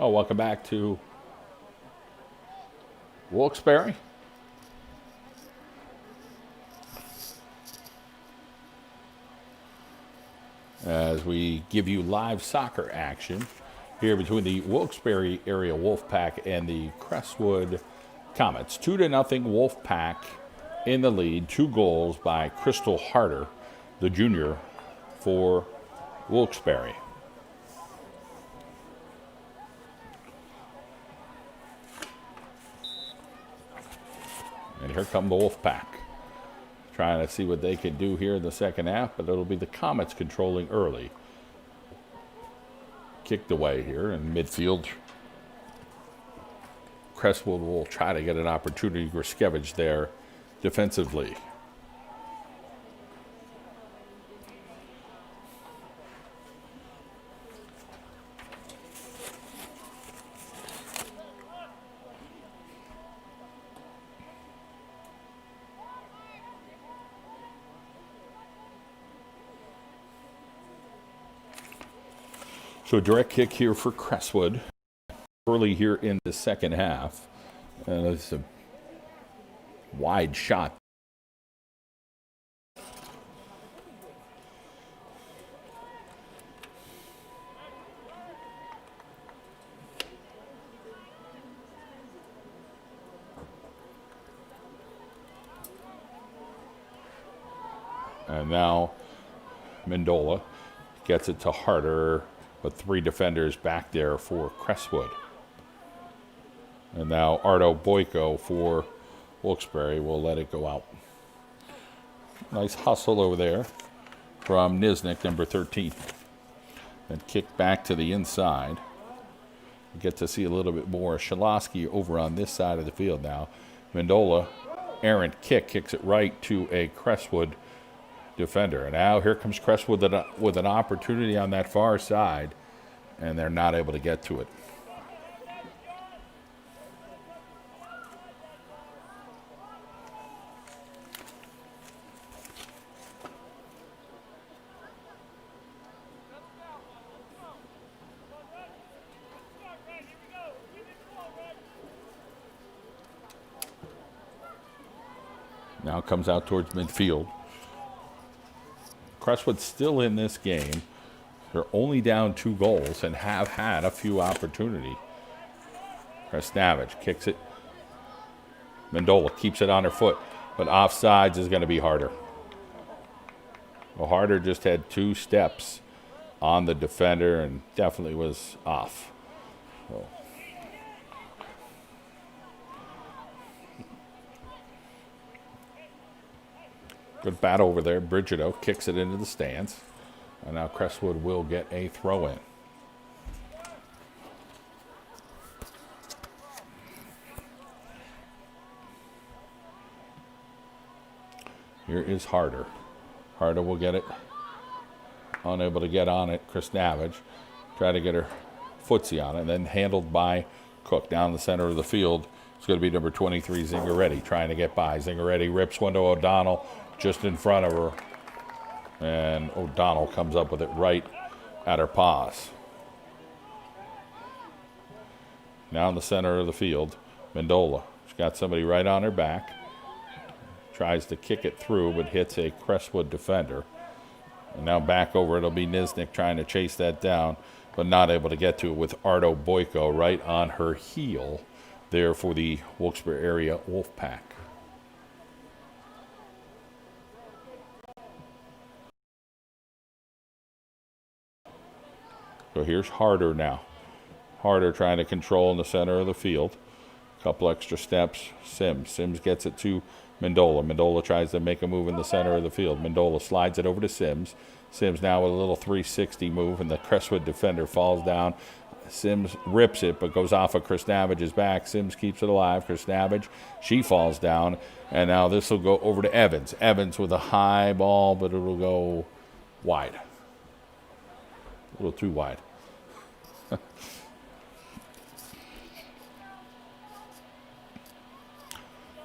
Oh, welcome back to Wilkes-Barre. As we give you live soccer action here between the Wilkes-Barre area Wolfpack and the Crestwood Comets. 2-0 Wolfpack in the lead. 2 goals by Crystal Harder, the junior for Wilkes-Barre. And here come the Wolfpack, trying to see what they can do here in the second half, but it'll be the Comets controlling early. Kicked away here in midfield. Crestwood will try to get an opportunity. Grishkevich there defensively. So direct kick here for Crestwood early here in the second half. And it's a wide shot. And now Mendola gets it to Harder, but 3 defenders back there for Crestwood. And now Ardo Boyko for Wilkes-Barre will let it go out. Nice hustle over there from Niznik, number 13. And kick back to the inside. We get to see a little bit more Shalosky over on this side of the field now. Mendola, errant kick, kicks it right to a Crestwood defender. And now here comes Crestwood with an opportunity on that far side, and they're not able to get to it. Now comes out towards midfield. Crestwood still in this game. They're only down 2 goals and have had a few opportunities. Krasnavich kicks it. Mendola keeps it on her foot, but offsides is going to be Harder. Well, Harder just had 2 steps on the defender and definitely was off. So. Good battle over there. Brigido kicks it into the stands. And now Crestwood will get a throw in. Here is Harder. Harder will get it. Unable to get on it. Krasnavich try to get her footsie on it. And then handled by Cook down the center of the field. It's going to be number 23, Zingaretti, trying to get by. Zingaretti rips one to O'Donnell just in front of her. And O'Donnell comes up with it right at her paws. Now in the center of the field, Mendola. She's got somebody right on her back. Tries to kick it through, but hits a Crestwood defender. And now back over, it'll be Niznik trying to chase that down, but not able to get to it with Ardo Boyko right on her heel there for the Wilkes-Barre area Wolfpack. So here's Harder now. Harder trying to control in the center of the field. A couple extra steps. Sims gets it to Mendola. Mendola tries to make a move in the center of the field. Mendola slides it over to Sims. Sims now with a little 360 move, and the Crestwood defender falls down. Sims rips it, but goes off of Krasnavich's back. Sims keeps it alive. Krasnavich, she falls down. And now this will go over to Evans. Evans with a high ball, but it'll go wide. A little too wide.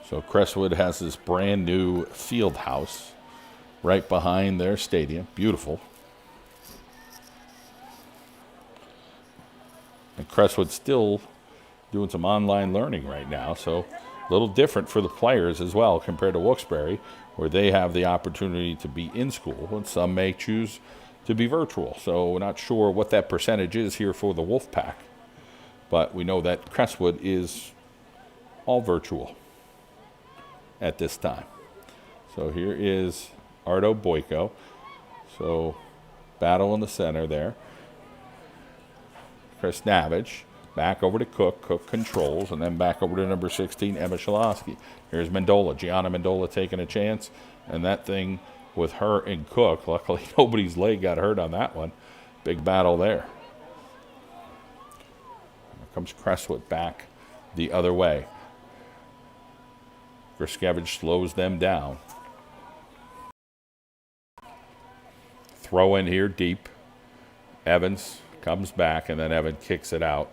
So Crestwood has this brand new field house right behind their stadium. Beautiful. And Crestwood's still doing some online learning right now, so a little different for the players as well compared to Wilkes-Barre, where they have the opportunity to be in school, and some may choose to be virtual. So we're not sure what that percentage is here for the Wolfpack, but we know that Crestwood is all virtual at this time. So here is Ardo Boyko. So battle in the center there. Chris Navage back over to Cook. Cook controls, and then back over to number 16, Emma Shalosky. Here's Mendola. Gianna Mendola taking a chance, and that thing with her and Cook. Luckily, nobody's leg got hurt on that one. Big battle there. Here comes Crestwood back the other way. Griskevich slows them down. Throw in here deep. Evans comes back, and then Evan kicks it out.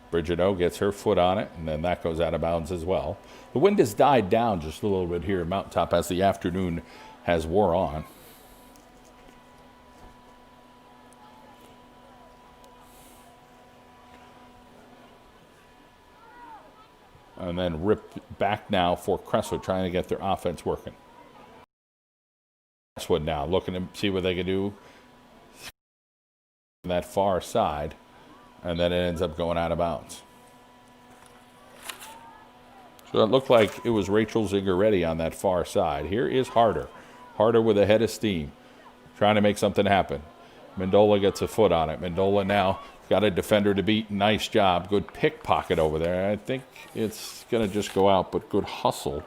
Bridget O gets her foot on it, and then that goes out of bounds as well. The wind has died down just a little bit here at Mountaintop as the afternoon has wore on. And then rip back now for Crestwood, trying to get their offense working. Crestwood now looking to see what they can do on that far side, and then it ends up going out of bounds. So it looked like it was Rachel Zingaretti on that far side. Here is Harder. Harder with a head of steam, trying to make something happen. Mendola gets a foot on it. Mendola now got a defender to beat. Nice job. Good pickpocket over there. I think it's going to just go out, but good hustle.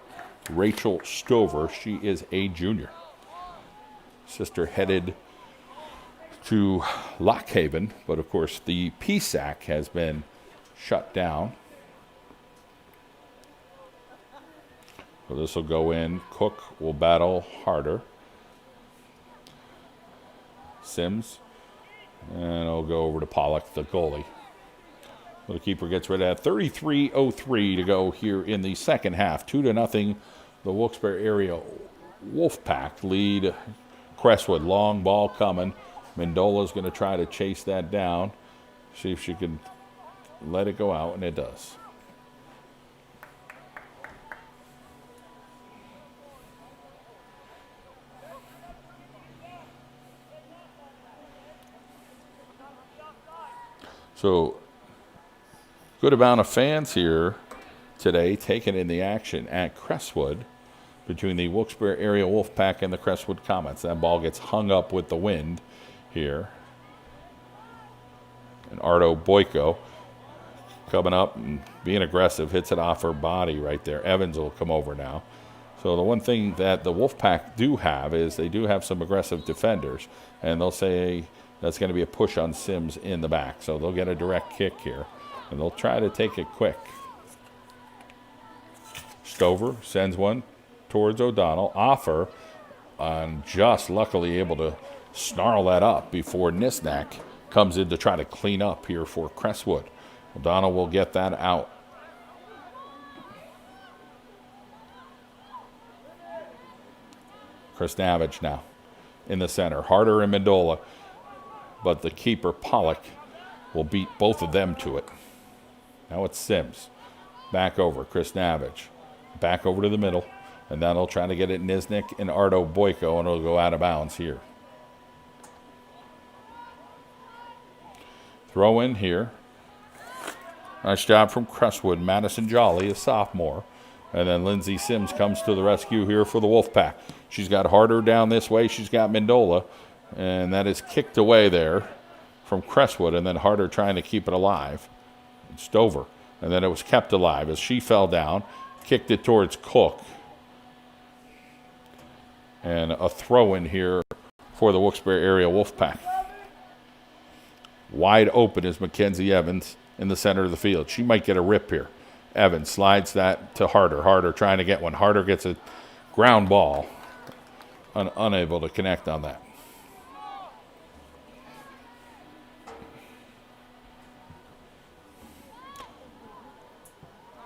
Rachel Stover, she is a junior. Sister headed to Lock Haven, but of course the PSAC has been shut down. So this will go in. Cook will battle Harder. Sims. And it'll go over to Pollock, the goalie. So the keeper gets rid of that. 33:03 to go here in the second half. 2-0. The Wilkes-Barre area Wolfpack lead Crestwood. Long ball coming. Mendola's going to try to chase that down. See if she can let it go out, and it does. So, good amount of fans here today taking in the action at Crestwood between the Wilkes-Barre area Wolfpack and the Crestwood Comets. That ball gets hung up with the wind here. And Ardo Boyko coming up and being aggressive, hits it off her body right there. Evans will come over now. So the one thing that the Wolfpack do have is they do have some aggressive defenders, and they'll say that's going to be a push on Sims in the back. So they'll get a direct kick here, and they'll try to take it quick. Stover sends one towards O'Donnell. Offer, just luckily able to snarl that up before Nisnak comes in to try to clean up here for Crestwood. O'Donnell will get that out. Chris Navage now in the center. Harder and Mendola, but the keeper, Pollock, will beat both of them to it. Now it's Sims. Back over, Chris Navage. Back over to the middle, and then they'll try to get it Nisnik and Ardo Boyko, and it'll go out of bounds here. Throw in here. Nice job from Crestwood. Madison Jolly, a sophomore. And then Lindsay Sims comes to the rescue here for the Wolfpack. She's got Harder down this way. She's got Mendola. And that is kicked away there from Crestwood. And then Harder trying to keep it alive. Stover. And then it was kept alive as she fell down. Kicked it towards Cook. And a throw in here for the Wilkes-Barre area Wolfpack. Wide open is Mackenzie Evans in the center of the field. She might get a rip here. Evans slides that to Harder. Harder trying to get one. Harder gets a ground ball. Unable to connect on that.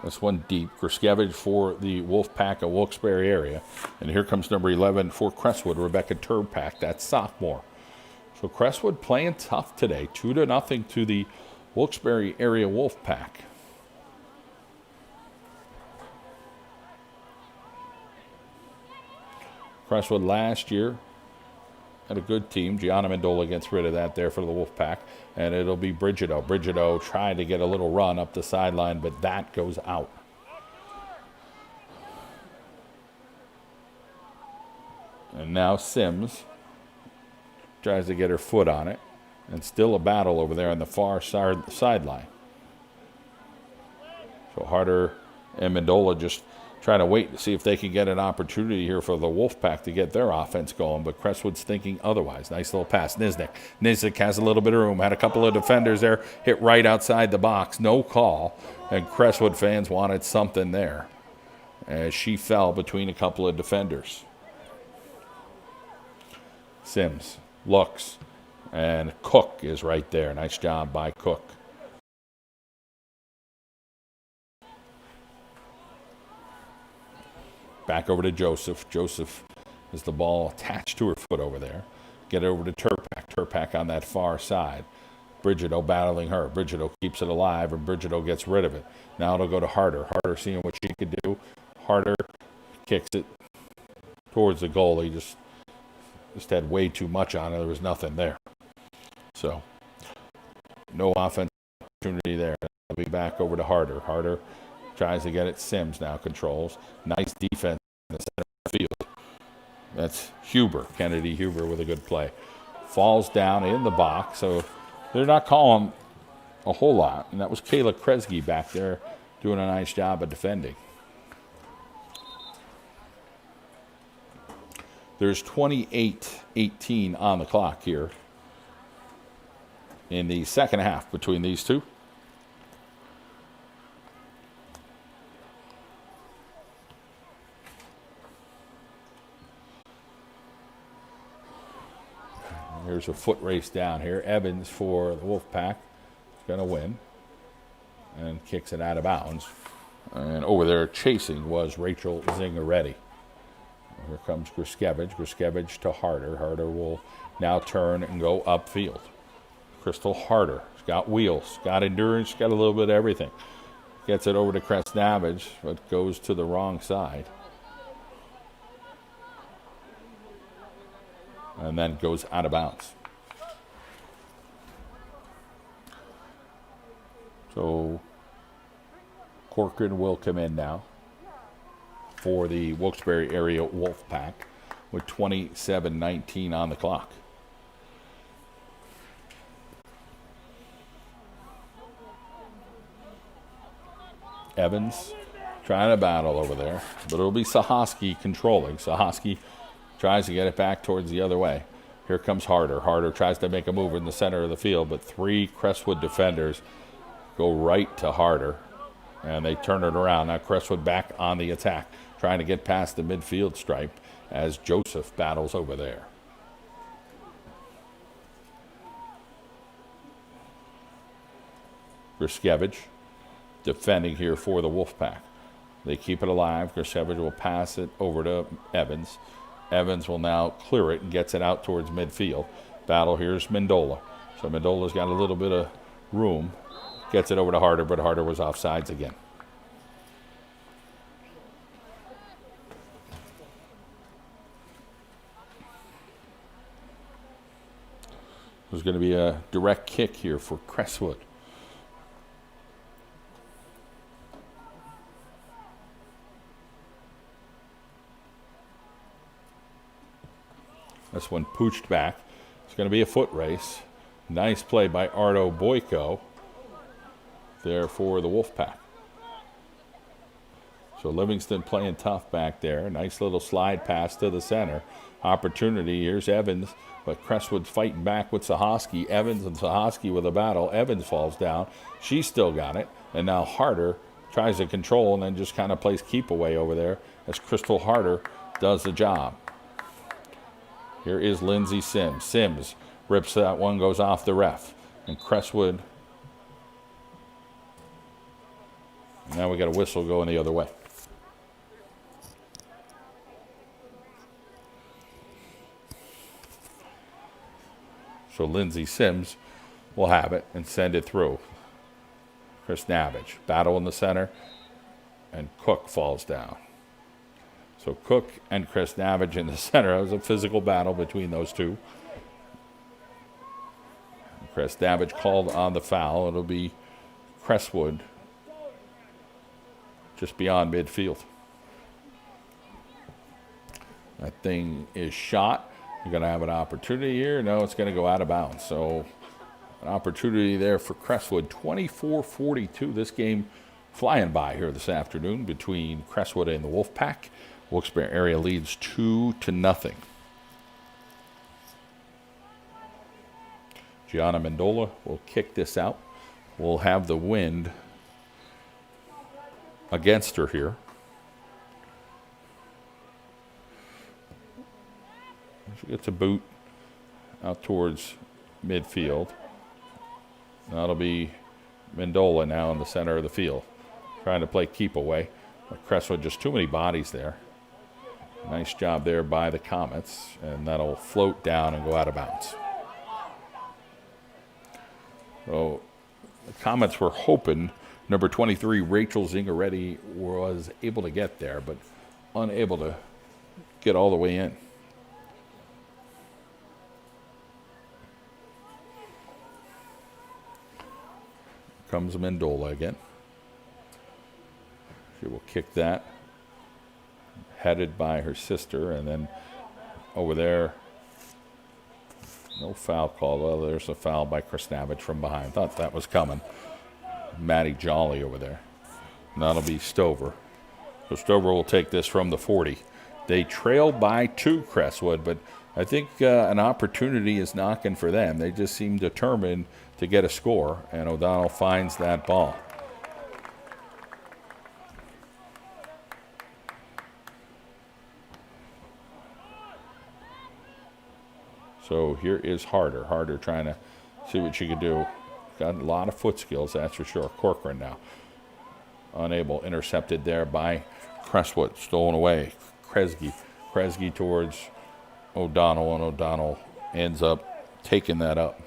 This one deep. Crestwood for the Wolfpack of Wilkes-Barre area. And here comes number 11 for Crestwood, Rebecca Turpak. That's sophomore. So Crestwood playing tough today. 2-0 to the Wilkes-Barre area Wolfpack. Crestwood last year had a good team. Gianna Mendola gets rid of that there for the Wolfpack. And it'll be Brigido. Brigido tried to get a little run up the sideline, but that goes out. And now Sims tries to get her foot on it. And still a battle over there on the far sideline. So Harder and Mendola just trying to wait to see if they can get an opportunity here for the Wolfpack to get their offense going, but Crestwood's thinking otherwise. Nice little pass. Niznik has a little bit of room, had a couple of defenders there, hit right outside the box, no call, and Crestwood fans wanted something there as she fell between a couple of defenders. Sims looks, and Cook is right there. Nice job by Cook. Back over to Joseph. Joseph has the ball attached to her foot over there. Get it over to Turpak. Turpak on that far side. Brigido battling her. Brigido keeps it alive, and Brigido gets rid of it. Now it'll go to Harder. Harder seeing what she could do. Harder kicks it towards the goal. He just had way too much on it. There was nothing there. So no offensive opportunity there. I'll be back over to Harder. Harder tries to get it. Sims now controls. Nice defense in the center of the field. That's Huber. Kennedy Huber with a good play. Falls down in the box, so they're not calling a whole lot. And that was Kayla Kresge back there doing a nice job of defending. There's 28-18 on the clock here in the second half between these two. Here's a foot race down here. Evans for the Wolfpack is going to win and kicks it out of bounds. And over there chasing was Rachel Zingaretti. Here comes Gruskevich. Gruskevich to Harder. Harder will now turn and go upfield. Crystal Harder. She's got wheels, got endurance, got a little bit of everything. Gets it over to Crestnavage, but goes to the wrong side. And then goes out of bounds. So Corcoran will come in now for the Wilkes-Barre area Wolfpack with 27-19 on the clock. Evans trying to battle over there, but it'll be Sahoski controlling. Sahoski tries to get it back towards the other way. Here comes Harder. Harder tries to make a move in the center of the field, but three Crestwood defenders go right to Harder, and they turn it around. Now Crestwood back on the attack, trying to get past the midfield stripe as Joseph battles over there. Gruskevich defending here for the Wolfpack. They keep it alive. Gruskevich will pass it over to Evans. Evans will now clear it and gets it out towards midfield. Battle, here's Mendola. So Mendola's got a little bit of room. Gets it over to Harder, but Harder was offsides again. There's going to be a direct kick here for Crestwood. This one pooched back. It's going to be a foot race. Nice play by Ardo Boyko there for the Wolfpack. So Livingston playing tough back there. Nice little slide pass to the center. Opportunity. Here's Evans, but Crestwood's fighting back with Sahoski. Evans and Sahoski with a battle. Evans falls down. She's still got it. And now Harder tries to control and then just kind of plays keep away over there as Crystal Harder does the job. Here is Lindsay Sims. Sims rips that one, goes off the ref. And Crestwood Now we got a whistle going the other way. So Lindsay Sims will have it and send it through. Chris Navage, battle in the center, and Cook falls down. So Cook and Chris Navage in the center. It was a physical battle between those two. Chris Navage called on the foul. It'll be Crestwood just beyond midfield. That thing is shot. You're going to have an opportunity here. No, it's going to go out of bounds. So an opportunity there for Crestwood. 24-42. This game flying by here this afternoon between Crestwood and the Wolfpack. Wilkes-Barre area leads 2-0. Gianna Mendola will kick this out. We'll have the wind against her here. She gets a boot out towards midfield. That'll be Mendola now in the center of the field, trying to play keep away. But Crestwood, just too many bodies there. Nice job there by the Comets, and that'll float down and go out of bounds. So the Comets were hoping number 23, Rachel Zingaretti, was able to get there, but unable to get all the way in. Comes Mendola again. She will kick that, headed by her sister, and then over there, no foul call. Well, there's a foul by Chris Navage from behind. Thought that was coming. Maddie Jolly over there. And that'll be Stover. So Stover will take this from the 40. They trail by 2, Crestwood, but I think an opportunity is knocking for them. They just seem determined to get a score, and O'Donnell finds that ball. So here is Harder. Harder trying to see what she could do. Got a lot of foot skills, that's for sure. Corcoran now. Unable, intercepted there by Crestwood. Stolen away. Kresge towards O'Donnell, and O'Donnell ends up taking that up.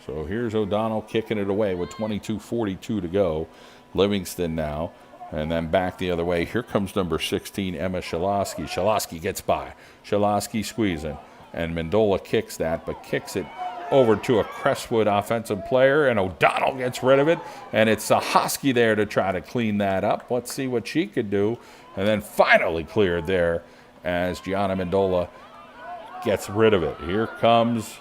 So here's O'Donnell kicking it away with 22:42 to go. Livingston now, and then back the other way. Here comes number 16, Emma Shalosky. Shalosky gets by. Shalosky squeezing, and Mendola kicks that, but kicks it over to a Crestwood offensive player, and O'Donnell gets rid of it, and it's Sahosky there to try to clean that up. Let's see what she could do, and then finally cleared there as Gianna Mendola gets rid of it. Here comes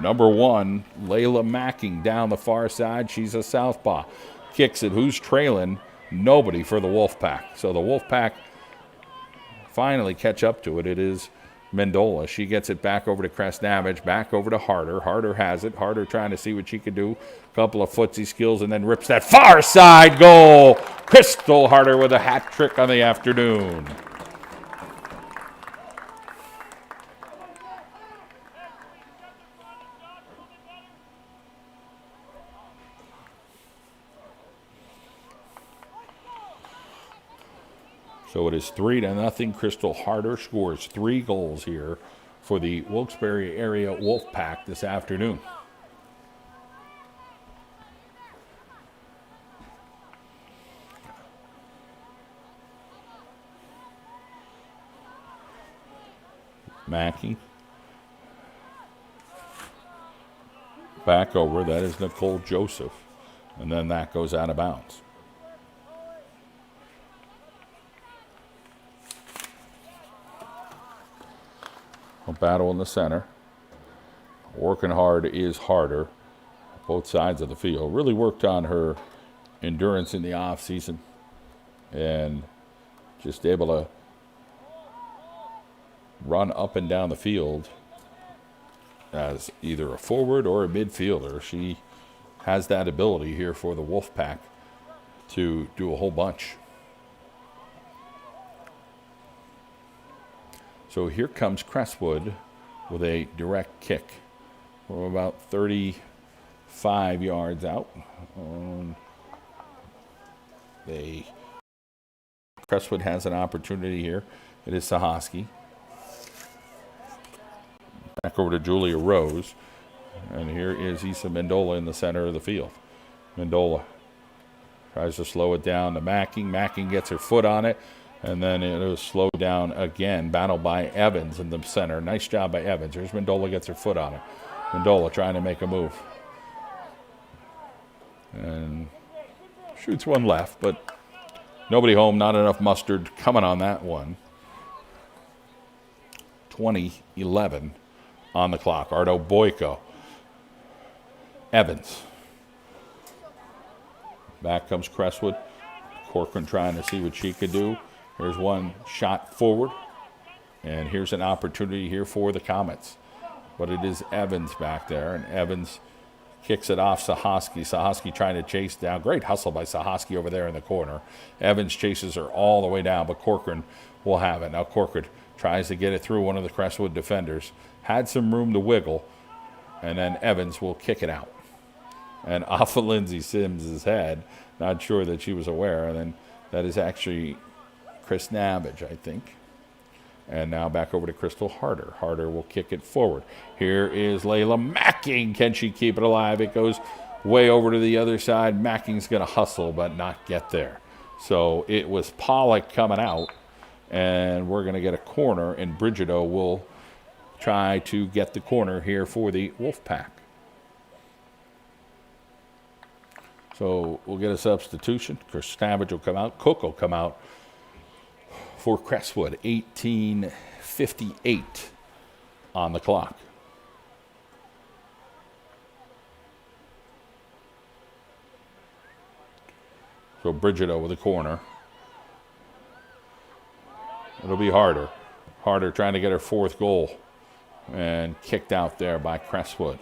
number 1, Layla Macking down the far side. She's a southpaw. Kicks it. Who's trailing? Nobody for the Wolfpack. So the Wolfpack finally catch up to it. It is Mendola. She gets it back over to Crest Navage, back over to Harder. Harder has it. Harder trying to see what she could do. A couple of footsie skills, and then rips that far side goal. Crystal Harder with a hat trick on the afternoon. So it is 3-0. Crystal Harder scores 3 goals here for the Wilkes-Barre area Wolfpack this afternoon. Mackey. Back over. That is Nicole Joseph. And then that goes out of bounds. A battle in the center. Working hard is Harder. Both sides of the field. Really worked on her endurance in the off season, and just able to run up and down the field as either a forward or a midfielder. She has that ability here for the Wolfpack to do a whole bunch. So here comes Crestwood with a direct kick. We're about 35 yards out. Crestwood has an opportunity here. It is Sahoski. Back over to Julia Rose. And here is Isa Mendola in the center of the field. Mendola tries to slow it down to Macking. Macking gets her foot on it. And then it was slowed down again. Battled by Evans in the center. Nice job by Evans. Here's Mendola, gets her foot on it. Mendola trying to make a move. And shoots one left, but nobody home. Not enough mustard coming on that one. 20-11 on the clock. Ardo Boyko. Evans. Back comes Crestwood. Corcoran trying to see what she could do. Here's one shot forward. And here's an opportunity here for the Comets. But it is Evans back there. And Evans kicks it off Sahoski. Sahoski trying to chase down. Great hustle by Sahoski over there in the corner. Evans chases her all the way down, but Corcoran will have it. Now Corcoran tries to get it through one of the Crestwood defenders. Had some room to wiggle. And then Evans will kick it out. And off of Lindsay Sims' head. Not sure that she was aware. And then that is actually Chris Navage, I think. And now back over to Crystal Harder. Harder will kick it forward. Here is Layla Macking. Can she keep it alive? It goes way over to the other side. Macking's going to hustle but not get there. So it was Pollock coming out. And we're going to get a corner. And Brigido will try to get the corner here for the Wolfpack. So we'll get a substitution. Chris Navage will come out. Cook will come out for Crestwood. 18:58 on the clock. So Brigido with a corner. It'll be Harder. Harder trying to get her fourth goal. And kicked out there by Crestwood.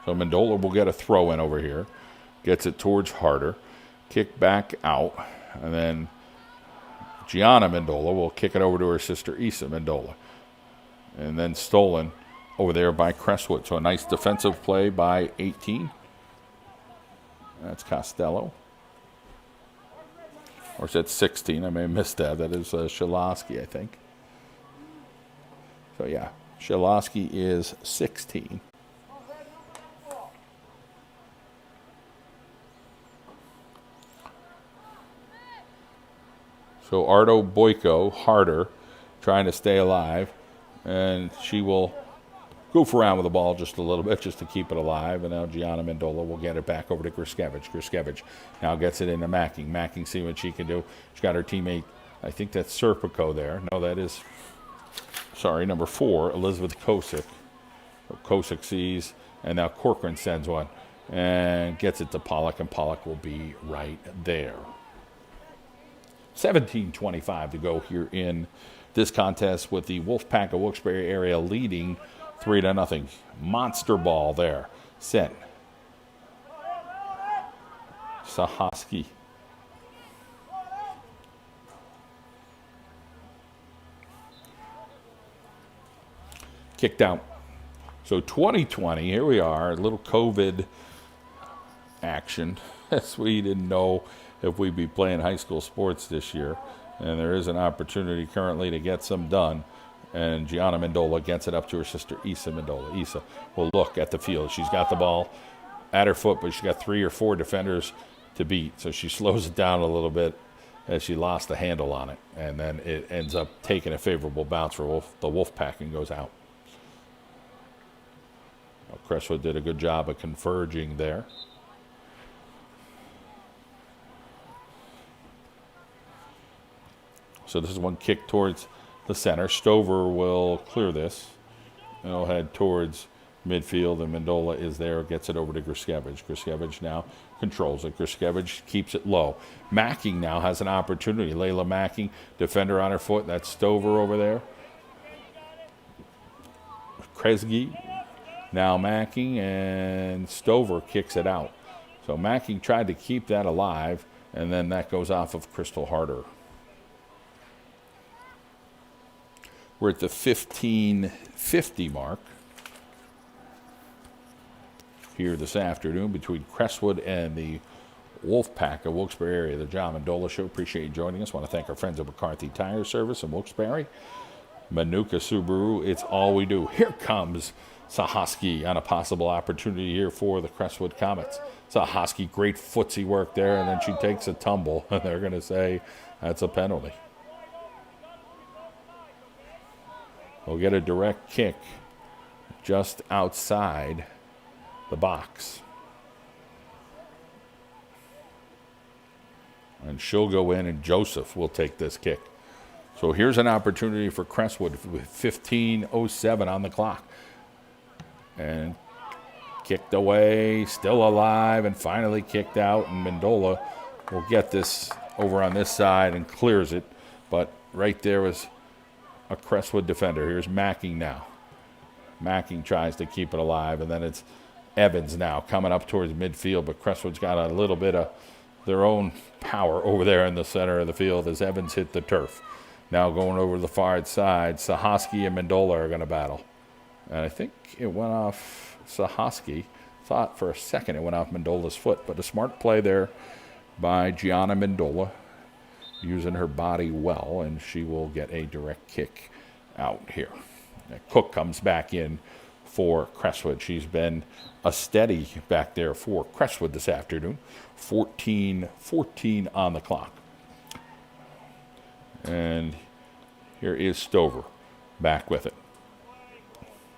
So Mendola will get a throw in over here. Gets it towards Harder. Kick back out. And then Gianna Mendola will kick it over to her sister Isa Mendola. And then stolen over there by Crestwood. So a nice defensive play by 18. That's Costello. Or is that 16? I may have missed that. That is Shilasky, I think. So yeah, Shilasky is 16. So Ardo Boyko, Harder, trying to stay alive. And she will goof around with the ball just a little bit just to keep it alive. And now Gianna Mendola will get it back over to Griskevich. Griskevich now gets it into Macking. Macking, see what she can do. She's got her teammate, I think that's Serpico there. No, that is, sorry, number 4, Elizabeth Kosick. Kosick sees, and now Corcoran sends one. And gets it to Pollock, and Pollock will be right there. 17:25 to go here in this contest with the Wolfpack of Wilkes-Barre area leading 3-0. Monster ball there. Sent. Sahoski. Kicked out. So 2020, here we are, a little COVID action. As we didn't know if we'd be playing high school sports this year. And there is an opportunity currently to get some done. And Gianna Mendola gets it up to her sister Isa Mendola. Isa will look at the field. She's got the ball at her foot, but she's got 3 or 4 defenders to beat. So she slows it down a little bit as she lost the handle on it. And then it ends up taking a favorable bounce for the Wolfpack and goes out. Well, Crestwood did a good job of converging there. So this is one kick towards the center. Stover will clear this. And it'll head towards midfield, and Mendola is there, gets it over to Griskevich. Griskevich now controls it. Griskevich keeps it low. Macking now has an opportunity. Layla Macking, defender on her foot. That's Stover over there. Kresge now Macking, and Stover kicks it out. So Macking tried to keep that alive, and then that goes off of Crystal Harder. We're at the 15:50 mark. here this afternoon between Crestwood and the Wolfpack of Wilkes-Barre area. The John Mendola Show. Appreciate you joining us. Want to thank our friends at McCarthy Tire Service in Wilkes-Barre. Manuka Subaru, it's all we do. Here comes Sahoski on a possible opportunity here for the Crestwood Comets. Sahoski, great footsie work there, and then she takes a tumble, and they're going to say that's a penalty. We'll get a direct kick just outside the box. And she'll go in, and Joseph will take this kick. So here's an opportunity for Crestwood with 15:07 on the clock. And kicked away, still alive, and finally kicked out. And Mendola will get this over on this side and clears it. But right there was a Crestwood defender. Here's Macking now. Macking tries to keep it alive, and then it's Evans now coming up towards midfield. But Crestwood's got a little bit of their own power over there in the center of the field as Evans hit the turf. Now going over to the far side, Sahoski and Mendola are going to battle. And I think it went off Sahoski. Thought for a second it went off Mendola's foot, but a smart play there by Gianna Mendola, using her body well, and she will get a direct kick out here. Cook comes back in for Crestwood. She's been a steady back there for Crestwood this afternoon. 14-14 on the clock. And here is Stover back with it.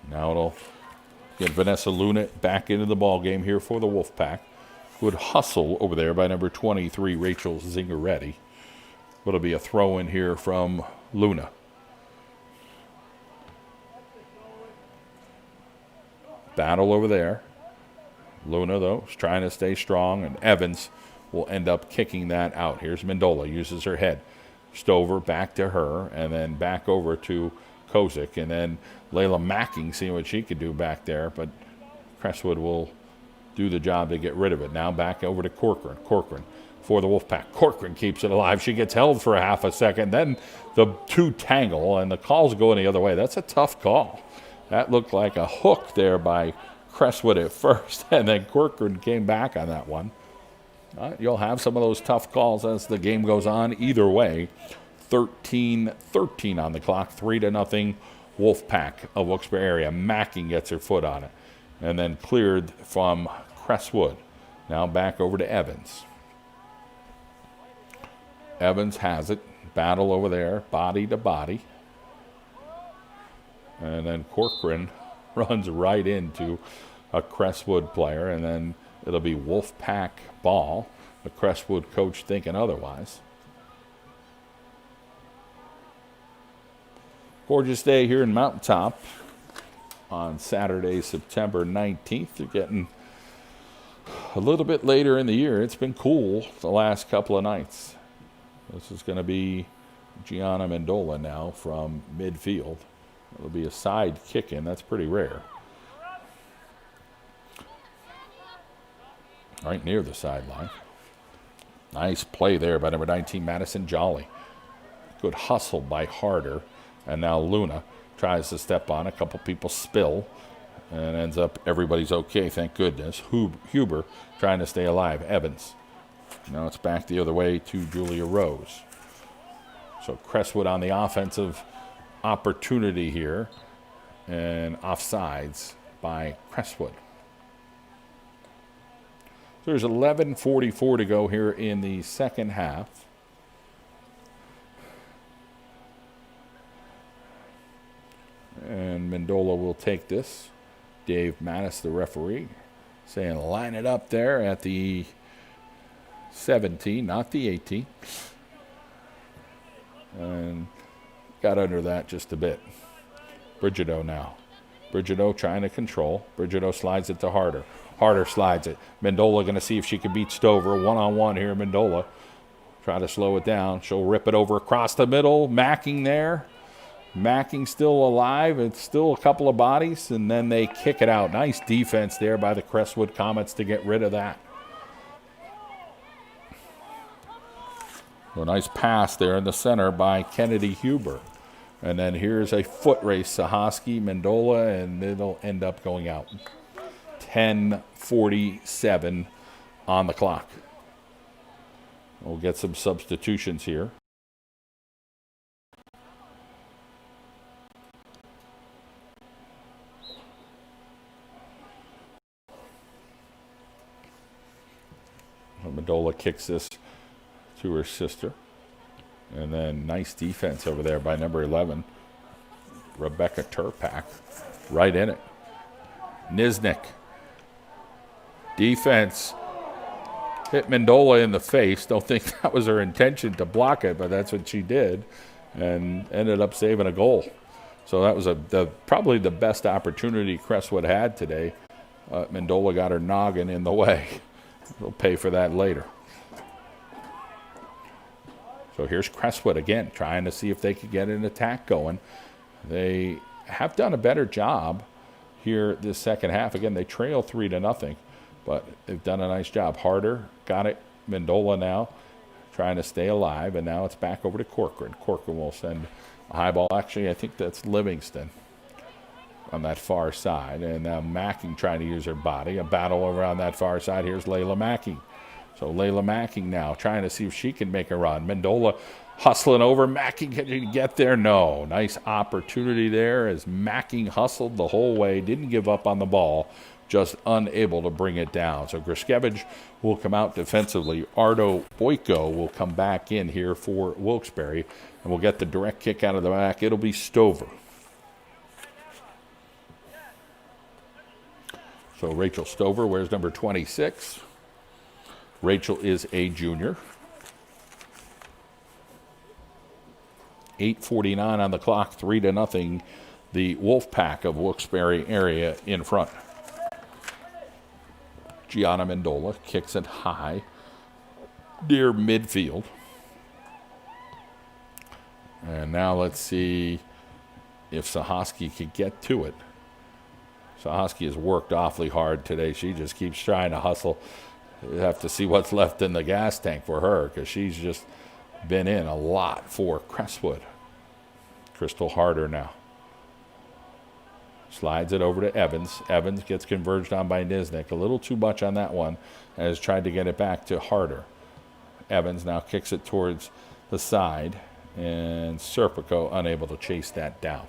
Now it'll get Vanessa Luna back into the ball game here for the Wolfpack. Good hustle over there by number 23, Rachel Zingaretti. It'll be a throw in here from Luna. Battle over there. Luna, though, is trying to stay strong, and Evans will end up kicking that out. Here's Mendola, uses her head. Stover back to her, and then back over to Kozik, and then Layla Macking, seeing what she could do back there, but Crestwood will do the job to get rid of it. Now back over to Corcoran. Corcoran for the Wolfpack. Corcoran keeps it alive. She gets held for a half a second. Then the two tangle, and the call's going the other way. That's a tough call. That looked like a hook there by Crestwood at first, and then Corcoran came back on that one. You'll have some of those tough calls as the game goes on. Either way, 13-13 on the clock, 3-0 Wolfpack of Wilkes-Barre area. Macking gets her foot on it, and then cleared from Crestwood. Now back over to Evans. Evans has it. Battle over there, body to body. And then Corcoran runs right into a Crestwood player, and then it'll be Wolfpack ball. The Crestwood coach thinking otherwise. Gorgeous day here in Mountaintop on Saturday, September 19th. They're getting a little bit later in the year. It's been cool the last couple of nights. This is going to be Gianna Mendola now from midfield. It'll be a side kick in. That's pretty rare. Right near the sideline. Nice play there by number 19, Madison Jolly. Good hustle by Harder. And now Luna tries to step on. A couple people spill. And ends up everybody's okay, thank goodness. Huber trying to stay alive. Evans. Now it's back the other way to Julia Rose. So Crestwood on the offensive opportunity here. And offsides by Crestwood. There's 11:44 to go here in the second half. And Mendola will take this. Dave Mattis, the referee, saying line it up there at the 17, not the 18. And got under that just a bit. Brigido now. Brigido trying to control. Brigido slides it to Harder. Harder slides it. Mendola going to see if she can beat Stover. One-on-one here, Mendola. Try to slow it down. She'll rip it over across the middle. Macking there. Macking still alive. It's still a couple of bodies, and then they kick it out. Nice defense there by the Crestwood Comets to get rid of that. A nice pass there in the center by Kennedy Huber. And then here's a foot race, Sahoski, Mendola, and it'll end up going out. 10:47 on the clock. We'll get some substitutions here. Mendola kicks this to her sister. And then nice defense over there by number 11, Rebecca Turpak, right in it. Niznik. Defense hit Mendola in the face. Don't think that was her intention to block it, but that's what she did, and ended up saving a goal. So that was probably the best opportunity Crestwood had today. Mendola got her noggin in the way. They'll pay for that later. So here's Crestwood again, trying to see if they could get an attack going. They have done a better job here this second half. Again, they trail 3-0, but they've done a nice job. Harder, got it. Mendola now trying to stay alive, and now it's back over to Corcoran. Corcoran will send a high ball. Actually, I think that's Livingston on that far side. And now Macking trying to use her body. A battle over on that far side. Here's Layla Macking. So Layla Macking now trying to see if she can make a run. Mendola hustling over. Macking, can you get there? No. Nice opportunity there as Macking hustled the whole way. Didn't give up on the ball. Just unable to bring it down. So Griskevich will come out defensively. Ardo Boyko will come back in here for Wilkes-Barre. And we'll get the direct kick out of the back. It'll be Stover. So Rachel Stover wears number 26. Rachel is a junior. 8:49 on the clock, 3-0. The Wolfpack of Wilkes-Barre area in front. Gianna Mendola kicks it high near midfield. And now let's see if Sahoski could get to it. Sahoski has worked awfully hard today. She just keeps trying to hustle. You have to see what's left in the gas tank for her because she's just been in a lot for Crestwood. Crystal Harder now. Slides it over to Evans. Evans gets converged on by Niznik. A little too much on that one, as tried to get it back to Harder. Evans now kicks it towards the side, and Serpico unable to chase that down.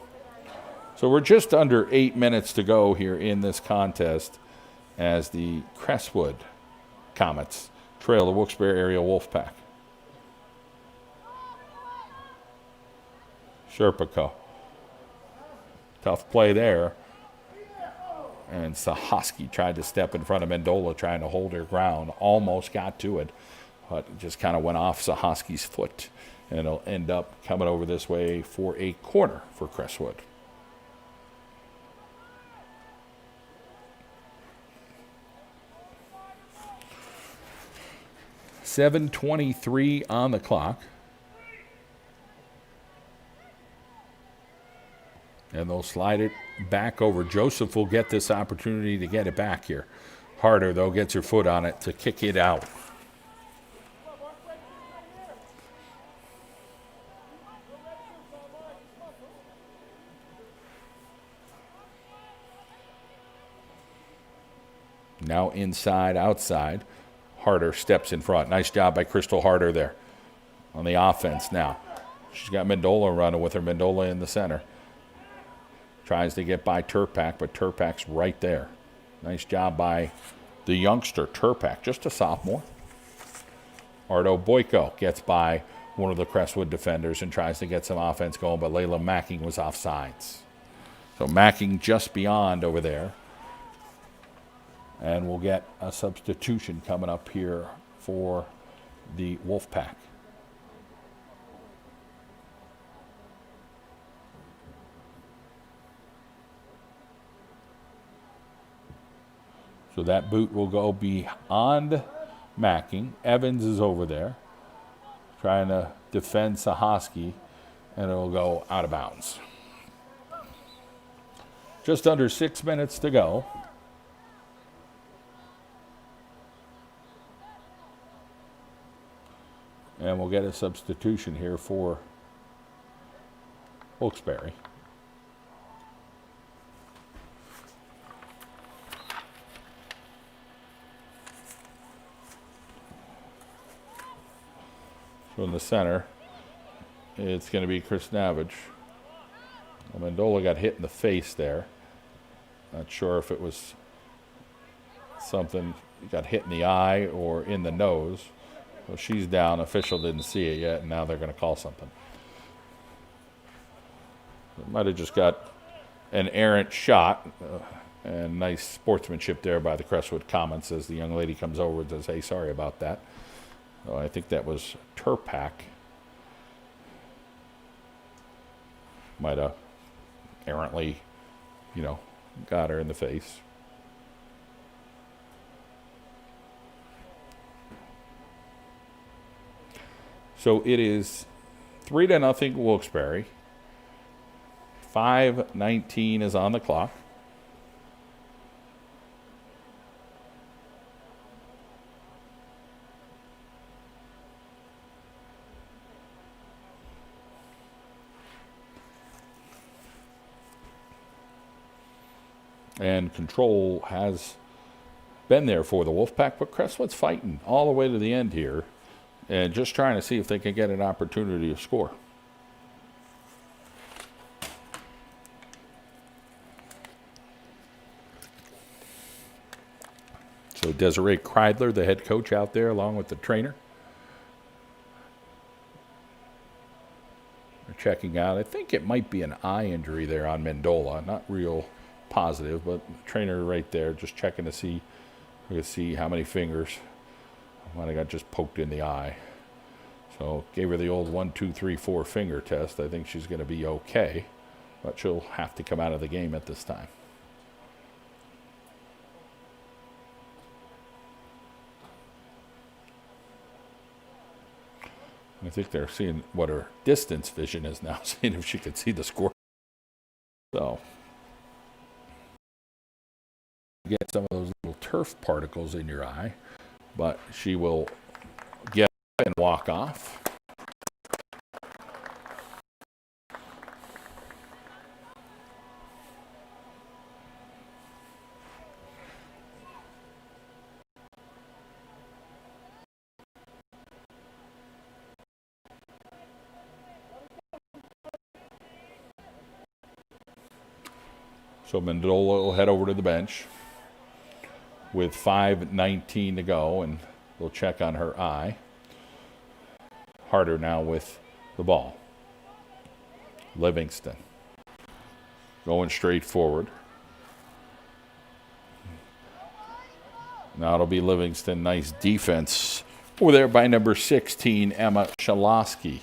So we're just under 8 minutes to go here in this contest as the Crestwood Comets trail the Wilkes-Barre area Wolfpack. Serpico. Tough play there. And Sahoski tried to step in front of Mendola, trying to hold her ground. Almost got to it, but it just kind of went off Sahoski's foot. And it'll end up coming over this way for a corner for Crestwood. .7:23 on the clock. And they'll slide it back over. Joseph will get this opportunity to get it back here. Harder, though, gets her foot on it to kick it out. Now inside, outside. Harder steps in front. Nice job by Crystal Harder there on the offense now. She's got Mendola running with her. Mendola in the center. Tries to get by Turpak, but Turpak's right there. Nice job by the youngster, Turpak, just a sophomore. Ardo Boyko gets by one of the Crestwood defenders and tries to get some offense going, but Layla Macking was offsides. So Macking just beyond over there. And we'll get a substitution coming up here for the Wolfpack. So that boot will go beyond Macking. Evans is over there trying to defend Sahoski, and it'll go out of bounds. Just under 6 minutes to go. And we'll get a substitution here for Wilkes-Barre. So in the center, it's going to be Chris Navage. Well, Mendola got hit in the face there. Not sure if it was something, got hit in the eye or in the nose. So she's down. Official didn't see it yet, and now they're going to call something. It might have just got an errant shot, and nice sportsmanship there by the Crestwood comments as the young lady comes over and says, hey, sorry about that. So I think that was Turpak. Might have errantly, got her in the face. So it is 3-0 Wilkes-Barre. 5:19 is on the clock. And control has been there for the Wolfpack, but Crestwood's fighting all the way to the end here and just trying to see if they can get an opportunity to score. So Desiree Kreidler, the head coach out there, along with the trainer. They're checking out. I think it might be an eye injury there on Mendola. Not real positive, but the trainer right there just checking to see. We can see how many fingers. Might have got just poked in the eye. So gave her the old 1, 2, 3, 4 finger test. I think she's going to be okay, but she'll have to come out of the game at this time. I think they're seeing what her distance vision is now, seeing if she could see the score. So you get some of those little turf particles in your eye, but she will get up and walk off. So Mendola will head over to the bench with 5:19 to go, and we'll check on her eye. Harder now with the ball. Livingston going straight forward. Now it'll be Livingston. Nice defense over there by number 16, Emma Shalosky.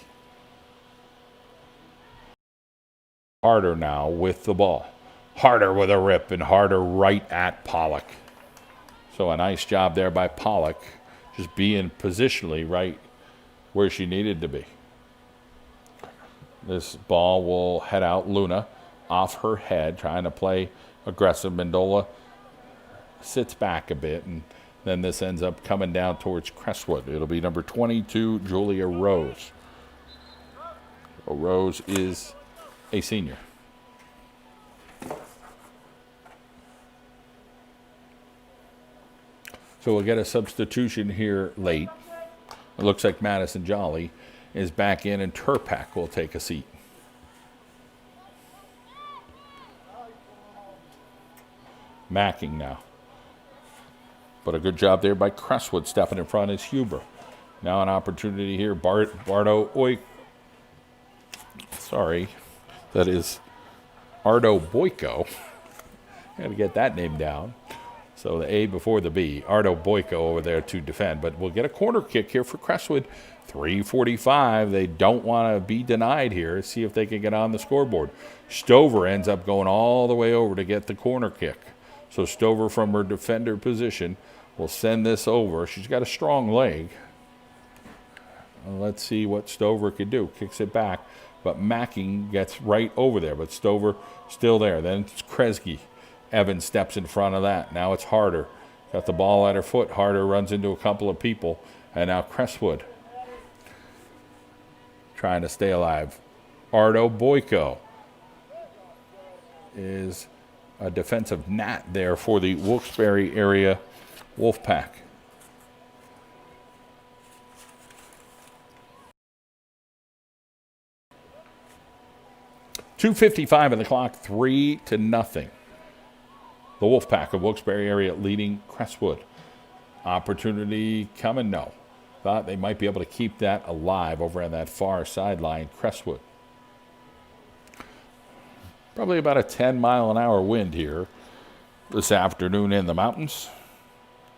Harder now with the ball. Harder with a rip, and Harder right at Pollock. So a nice job there by Pollock, just being positionally right where she needed to be. This ball will head out. Luna off her head, trying to play aggressive. Mendola sits back a bit, and then this ends up coming down towards Crestwood. It'll be number 22, Julia Rose. Rose is a senior. So we'll get a substitution here late. It looks like Madison Jolly is back in, and Turpak will take a seat. Macking now. But a good job there by Crestwood. Stepping in front is Huber. Now an opportunity here. Bardo Oik. Sorry. That is Ardo Boyko. I got to get that name down. So the A before the B. Ardo Boyko over there to defend. But we'll get a corner kick here for Crestwood. 3:45. They don't want to be denied here. See if they can get on the scoreboard. Stover ends up going all the way over to get the corner kick. So Stover from her defender position will send this over. She's got a strong leg. Let's see what Stover could do. Kicks it back. But Macking gets right over there. But Stover still there. Then it's Kresge. Evans steps in front of that. Now it's Harder. Got the ball at her foot. Harder runs into a couple of people. And now Crestwood trying to stay alive. Ardo Boyko is a defensive gnat there for the Wilkes-Barre area Wolfpack. 2:55 on the clock, 3-0. The Wolfpack of Wilkes-Barre area leading Crestwood. Opportunity coming? No. Thought they might be able to keep that alive over on that far sideline, Crestwood. Probably about a 10-mile-an-hour wind here this afternoon in the mountains.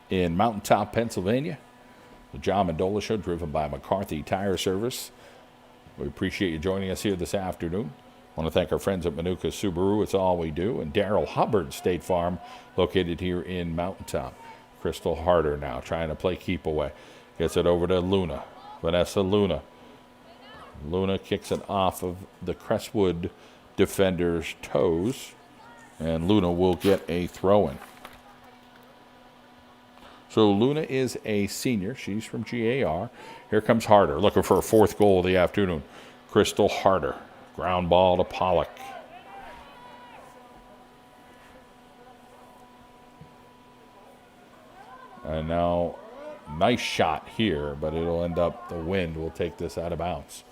In Mountaintop, Pennsylvania, the John Mendola Show, driven by McCarthy Tire Service. We appreciate you joining us here this afternoon. I want to thank our friends at Manuka Subaru, It's All We Do, and Darrell Hubbard State Farm, located here in Mountaintop. Crystal Harder now trying to play keep away. Gets it over to Luna. Vanessa Luna. Luna kicks it off of the Crestwood defender's toes, and Luna will get a throw-in. So Luna is a senior. She's from GAR. Here comes Harder, looking for a fourth goal of the afternoon. Crystal Harder. Ground ball to Pollock. And now, nice shot here, but it'll end up, the wind will take this out of bounds.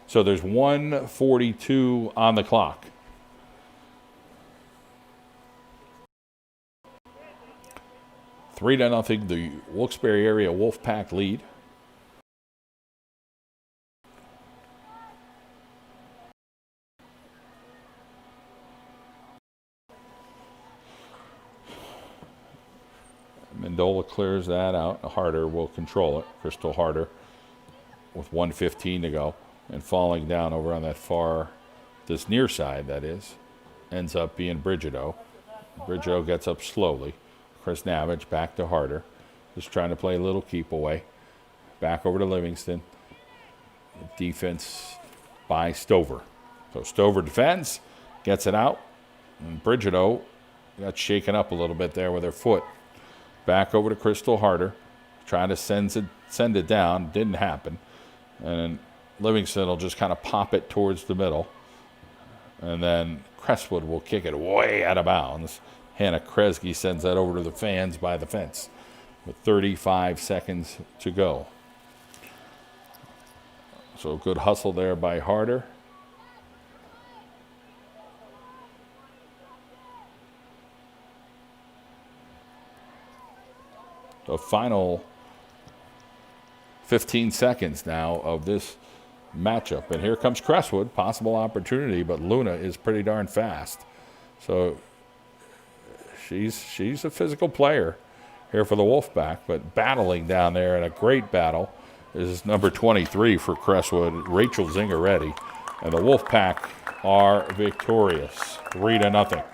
So there's 1:42 on the clock. Three to nothing, the Wilkes-Barre area Wolfpack lead. Mendola clears that out. Harder will control it. Crystal Harder with 1:15 to go. And falling down over on that far, this near side, that is, ends up being Brigido. Brigido gets up slowly. Chris Navage back to Harder. Just trying to play a little keep away. Back over to Livingston. Defense by Stover. So Stover defends, gets it out. And Brigido got shaken up a little bit there with her foot. Back over to Crystal Harder. Trying to send it down. Didn't happen. And Livingston will just kind of pop it towards the middle. And then Crestwood will kick it way out of bounds. Hannah Kresge sends that over to the fans by the fence with 35 seconds to go. So good hustle there by Harder. The final 15 seconds now of this matchup. And here comes Crestwood. Possible opportunity, but Luna is pretty darn fast. So she's a physical player here for the Wolfpack, but battling down there, and a great battle is number 23 for Crestwood, Rachel Zingaretti. And the Wolfpack are victorious, 3-0.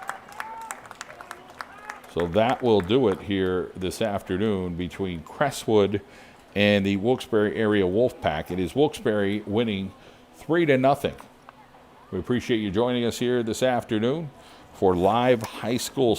So that will do it here this afternoon between Crestwood and the Wilkes-Barre area Wolfpack. It is Wilkes-Barre winning 3-0. We appreciate you joining us here this afternoon for live high school